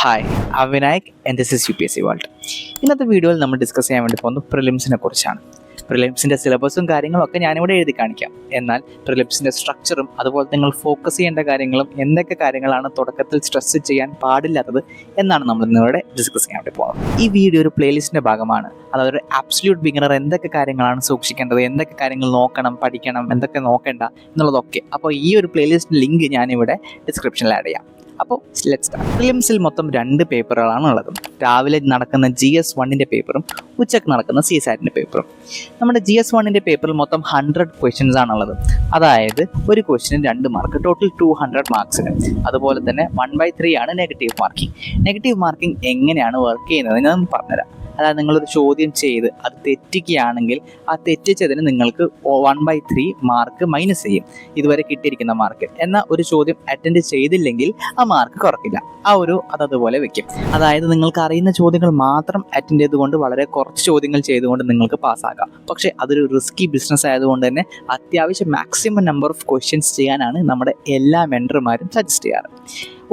Hi, I'm Vinayak and this is UPSC World. ഇന്നത്തെ വീഡിയോയിൽ നമ്മൾ ഡിസ്കസ് ചെയ്യാൻ വേണ്ടി പോകുന്നത് പ്രിലിംസിനെ കുറിച്ചാണ്. പ്രിലിംസിൻ്റെ സിലബസും കാര്യങ്ങളൊക്കെ ഞാനിവിടെ എഴുതി കാണിക്കാം. എന്നാൽ പ്രിലിംസിൻ്റെ സ്ട്രക്ചറും അതുപോലെ നിങ്ങൾ ഫോക്കസ് ചെയ്യേണ്ട കാര്യങ്ങളും എന്തൊക്കെ കാര്യങ്ങളാണ് തുടക്കത്തിൽ സ്ട്രെസ് ചെയ്യാൻ പാടില്ലാത്തത് എന്നാണ് നമ്മൾ ഇന്നിവിടെ ഡിസ്കസ് ചെയ്യാൻ വേണ്ടി പോകുന്നത്. ഈ വീഡിയോ ഒരു പ്ലേലിസ്റ്റിൻ്റെ ഭാഗമാണ്. അതായത് ഒരു ആബ്സല്യൂട്ട് ബിഗിനർ എന്തൊക്കെ കാര്യങ്ങളാണ് സൂക്ഷിക്കേണ്ടത്, എന്തൊക്കെ കാര്യങ്ങൾ നോക്കണം, പഠിക്കണം, എന്തൊക്കെ നോക്കേണ്ട എന്നുള്ളതൊക്കെ. അപ്പോൾ ഈ ഒരു പ്ലേലിസ്റ്റിൻ്റെ ലിങ്ക് ഞാനിവിടെ ഡിസ്ക്രിപ്ഷനിൽ ആഡ് ചെയ്യാം. അപ്പോൾ ലെറ്റ്സ് സ്റ്റാർട്ട്. പ്രിലിംസിൽ മൊത്തം 2 പേപ്പറുകളാണ് ഉള്ളത്. രാവിലെ നടക്കുന്ന GS1 പേപ്പറും ഉച്ചക്ക് നടക്കുന്ന CSAT പേപ്പറും. നമ്മുടെ GS1 പേപ്പറിൽ മൊത്തം 100 ക്വസ്റ്റ്യൻസ് ആണുള്ളത്. അതായത് ഒരു ക്വസ്റ്റ്യന് 2 മാർക്ക്, ടോട്ടൽ 200 മാർക്സിന്. അതുപോലെ തന്നെ 1/3 ആണ് നെഗറ്റീവ് മാർക്കിംഗ്. നെഗറ്റീവ് മാർക്കിംഗ് എങ്ങനെയാണ് വർക്ക് ചെയ്യുന്നത് ഞാൻ പറഞ്ഞുതരാം. അതായത് നിങ്ങളൊരു ചോദ്യം ചെയ്ത് അത് തെറ്റിക്കുകയാണെങ്കിൽ ആ തെറ്റിച്ചതിന് നിങ്ങൾക്ക് 1/3 മാർക്ക് മൈനസ് ചെയ്യും, ഇതുവരെ കിട്ടിയിരിക്കുന്ന മാർക്ക്. എന്നാൽ ഒരു ചോദ്യം അറ്റൻഡ് ചെയ്തില്ലെങ്കിൽ ആ മാർക്ക് കുറക്കില്ല, അതുപോലെ വെക്കും. അതായത് നിങ്ങൾക്ക് അറിയുന്ന ചോദ്യങ്ങൾ മാത്രം അറ്റൻഡ് ചെയ്തുകൊണ്ട് വളരെ കുറച്ച് ചോദ്യങ്ങൾ ചെയ്തുകൊണ്ട് നിങ്ങൾക്ക് പാസ്സാക്കാം. പക്ഷേ അതൊരു റിസ്കി ബിസിനസ് ആയതുകൊണ്ട് തന്നെ അത്യാവശ്യം മാക്സിമം നമ്പർ ഓഫ് ക്വസ്റ്റ്യൻസ് ചെയ്യാനാണ് നമ്മുടെ എല്ലാ മെൻറ്റർമാരും സജസ്റ്റ് ചെയ്യാറ്.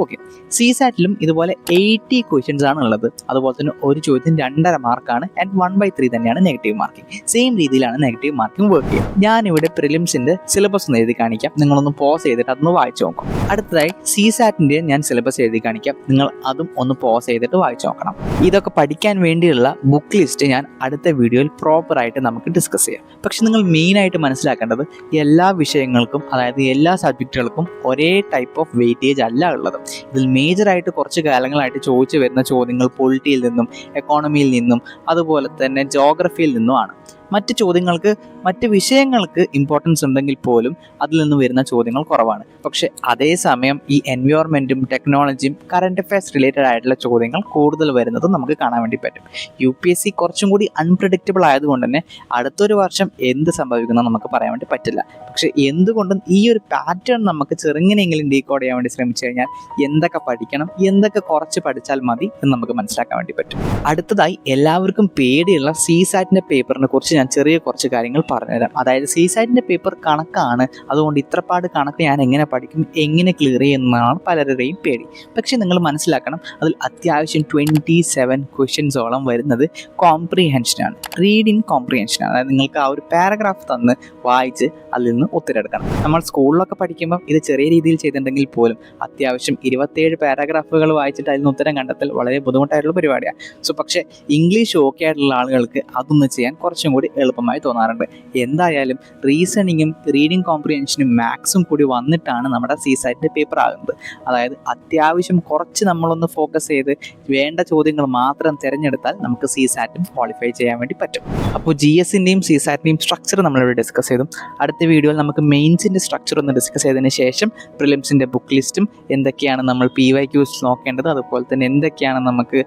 ഓക്കെ, CSATലും ഇതുപോലെ 80 ക്വസ്റ്റ്യൻസ് ആണ് ഉള്ളത്. അതുപോലെ തന്നെ ഒരു ചോദ്യത്തിന് 2.5 മാർക്കാണ് ആൻഡ് 1/3 തന്നെയാണ് നെഗറ്റീവ് മാർക്കിംഗ്. സെയിം രീതിയിലാണ് നെഗറ്റീവ് മാർക്കിംഗ് വർക്ക് ചെയ്യുക. ഞാനിവിടെ പ്രിലിംസിൻ്റെ സിലബസ് ഒന്ന് എഴുതി കാണിക്കാം, നിങ്ങളൊന്ന് പോസ് ചെയ്തിട്ട് അതൊന്ന് വായിച്ചു നോക്കാം. അടുത്തതായി CSATൻ്റെ ഞാൻ സിലബസ് എഴുതി കാണിക്കാം, നിങ്ങൾ അതും ഒന്ന് പോസ് ചെയ്തിട്ട് വായിച്ചു നോക്കണം. ഇതൊക്കെ പഠിക്കാൻ വേണ്ടിയുള്ള ബുക്ക് ലിസ്റ്റ് ഞാൻ അടുത്ത വീഡിയോയിൽ പ്രോപ്പറായിട്ട് നമുക്ക് ഡിസ്കസ് ചെയ്യാം. പക്ഷെ നിങ്ങൾ മെയിനായിട്ട് മനസ്സിലാക്കേണ്ടത് എല്ലാ വിഷയങ്ങൾക്കും, അതായത് എല്ലാ സബ്ജക്റ്റുകൾക്കും ഒരേ ടൈപ്പ് ഓഫ് വെയിറ്റേജ് അല്ല ഉള്ളത്. ഇതിൽ മേജറായിട്ട് കുറച്ച് കാലങ്ങളായിട്ട് ചോദിച്ചു വരുന്ന ചോദ്യങ്ങൾ പൊളിറ്റിയിൽ നിന്നും എക്കോണമിയിൽ നിന്നും അതുപോലെ തന്നെ ജോഗ്രഫിയിൽ നിന്നുമാണ്. മറ്റ് ചോദ്യങ്ങൾക്ക്, മറ്റ് വിഷയങ്ങൾക്ക് ഇമ്പോർട്ടൻസ് ഉണ്ടെങ്കിൽ പോലും അതിൽ നിന്ന് വരുന്ന ചോദ്യങ്ങൾ കുറവാണ്. പക്ഷേ അതേസമയം ഈ എൻവയോൺമെൻറ്റും ടെക്നോളജിയും കറണ്ട് അഫയേഴ്സ് റിലേറ്റഡ് ആയിട്ടുള്ള ചോദ്യങ്ങൾ കൂടുതൽ വരുന്നത് നമുക്ക് കാണാൻ വേണ്ടി പറ്റും. UPSC കുറച്ചും കൂടി അൺപ്രഡിക്റ്റബിൾ ആയതുകൊണ്ട് തന്നെ അടുത്തൊരു വർഷം എന്ത് സംഭവിക്കുന്നത് നമുക്ക് പറയാൻ വേണ്ടി പറ്റില്ല. പക്ഷേ എന്തുകൊണ്ടും ഈ ഒരു പാറ്റേൺ നമുക്ക് ചെറുങ്ങനെയെങ്കിലും ഡീകോഡ് ചെയ്യാൻ വേണ്ടി ശ്രമിച്ചു കഴിഞ്ഞാൽ എന്തൊക്കെ പഠിക്കണം, എന്തൊക്കെ കുറച്ച് പഠിച്ചാൽ മതി എന്ന് നമുക്ക് മനസ്സിലാക്കാൻ വേണ്ടി പറ്റും. അടുത്തതായി എല്ലാവർക്കും പേടിയുള്ള CSAT പേപ്പറിനെ കുറിച്ച് ഞാൻ ചെറിയ കുറച്ച് കാര്യങ്ങൾ പറഞ്ഞുതരാം. അതായത് CSAT പേപ്പർ കണക്കാണ്, അതുകൊണ്ട് ഇത്രപാട് കണക്ക് ഞാൻ എങ്ങനെ പഠിക്കും, എങ്ങനെ ക്ലിയർ ചെയ്യുന്നതാണ് പലരുടെയും പേടി. പക്ഷെ നിങ്ങൾ മനസ്സിലാക്കണം, അതിൽ അത്യാവശ്യം 27 ക്വസ്റ്റ്യൻസോളം വരുന്നത് കോംപ്രിഹെൻഷനാണ്, റീഡിങ് കോംപ്രിഹെൻഷനാണ്. അതായത് നിങ്ങൾക്ക് ആ ഒരു പാരഗ്രാഫ് തന്ന് വായിച്ച് അതിൽ നിന്ന് ഉത്തരമെടുക്കണം. നമ്മൾ സ്കൂളിലൊക്കെ പഠിക്കുമ്പോൾ ഇത് ചെറിയ രീതിയിൽ ചെയ്തിട്ടുണ്ടെങ്കിൽ പോലും അത്യാവശ്യം 27 പാരഗ്രാഫുകൾ വായിച്ചിട്ട് അതിൽ നിന്ന് ഉത്തരം കണ്ടെത്തൽ വളരെ ബുദ്ധിമുട്ടായിട്ടുള്ള പരിപാടിയാണ്. പക്ഷേ ഇംഗ്ലീഷ് ഓക്കെ ആയിട്ടുള്ള ആളുകൾക്ക് അതൊന്ന് ചെയ്യാൻ കുറച്ചും കൂടി എളുപ്പമായി തോന്നാറുണ്ട്. എന്തായാലും റീസണിങ്ങും റീഡിങ് കോംപ്രിഹെൻഷനും മാത്സും കൂടി വന്നിട്ടാണ് നമ്മുടെ CSAT പേപ്പർ ആകുന്നത്. അതായത് അത്യാവശ്യം കുറച്ച് നമ്മളൊന്ന് ഫോക്കസ് ചെയ്ത് വേണ്ട ചോദ്യങ്ങൾ മാത്രം തിരഞ്ഞെടുത്താൽ നമുക്ക് CSAT ക്വാളിഫൈ ചെയ്യാൻ വേണ്ടി പറ്റും. അപ്പോൾ GSൻ്റെയും CSATൻ്റെയും സ്ട്രക്ചർ നമ്മളിവിടെ ഡിസ്കസ് ചെയ്തു. അടുത്ത വീഡിയോയിൽ നമുക്ക് മെയിൻസിൻ്റെ സ്ട്രക്ചർ ഒന്ന് ഡിസ്കസ് ചെയ്തതിന് ശേഷം പ്രിലിംസിൻ്റെ ബുക്ക് ലിസ്റ്റും എന്തൊക്കെയാണ് നമ്മൾ PYQs നോക്കേണ്ടത്, അതുപോലെ തന്നെ എന്തൊക്കെയാണ് നമുക്ക്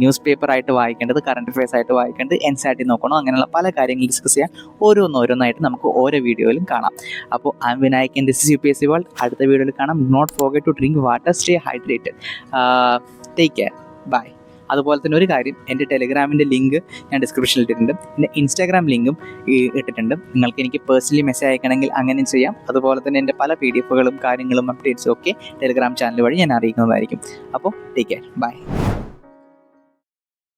ന്യൂസ് പേപ്പറായിട്ട് വായിക്കേണ്ടത്, കറണ്ട് അഫയേഴ്സ് ആയിട്ട് വായിക്കേണ്ടത്, NCERT നോക്കണം, അങ്ങനെയുള്ള പല കാര്യങ്ങൾ ഡിസ്കസ് ചെയ്യാം. ഓരോന്നായിട്ട് നമുക്ക് ഓരോ വീഡിയോയിലും കാണാം. അപ്പോൾ I am Vinayak and this is UPSC world. അടുത്ത വീഡിയോയിൽ കാണാം. Not forget to drink water, stay hydrated, take care, bye. അതുപോലെ തന്നെ ഒരു കാര്യം, എൻ്റെ ടെലിഗ്രാമിൻ്റെ ലിങ്ക് ഞാൻ ഡിസ്ക്രിപ്ഷനിൽ ഇട്ടിട്ടുണ്ട്, എൻ്റെ ഇൻസ്റ്റാഗ്രാം ലിങ്കും ഇട്ടിട്ടുണ്ട്. നിങ്ങൾക്ക് എനിക്ക് പേഴ്സണലി മെസ്സേജ് അയക്കണമെങ്കിൽ അങ്ങനെ ചെയ്യാം. അതുപോലെ തന്നെ എൻ്റെ പല PDFകളും കാര്യങ്ങളും അപ്ഡേറ്റ്സും ഒക്കെ ടെലിഗ്രാം ചാനൽ വഴി ഞാൻ അറിയിക്കുന്നതായിരിക്കും. അപ്പോൾ ടേക്ക് കെയർ, ബൈ.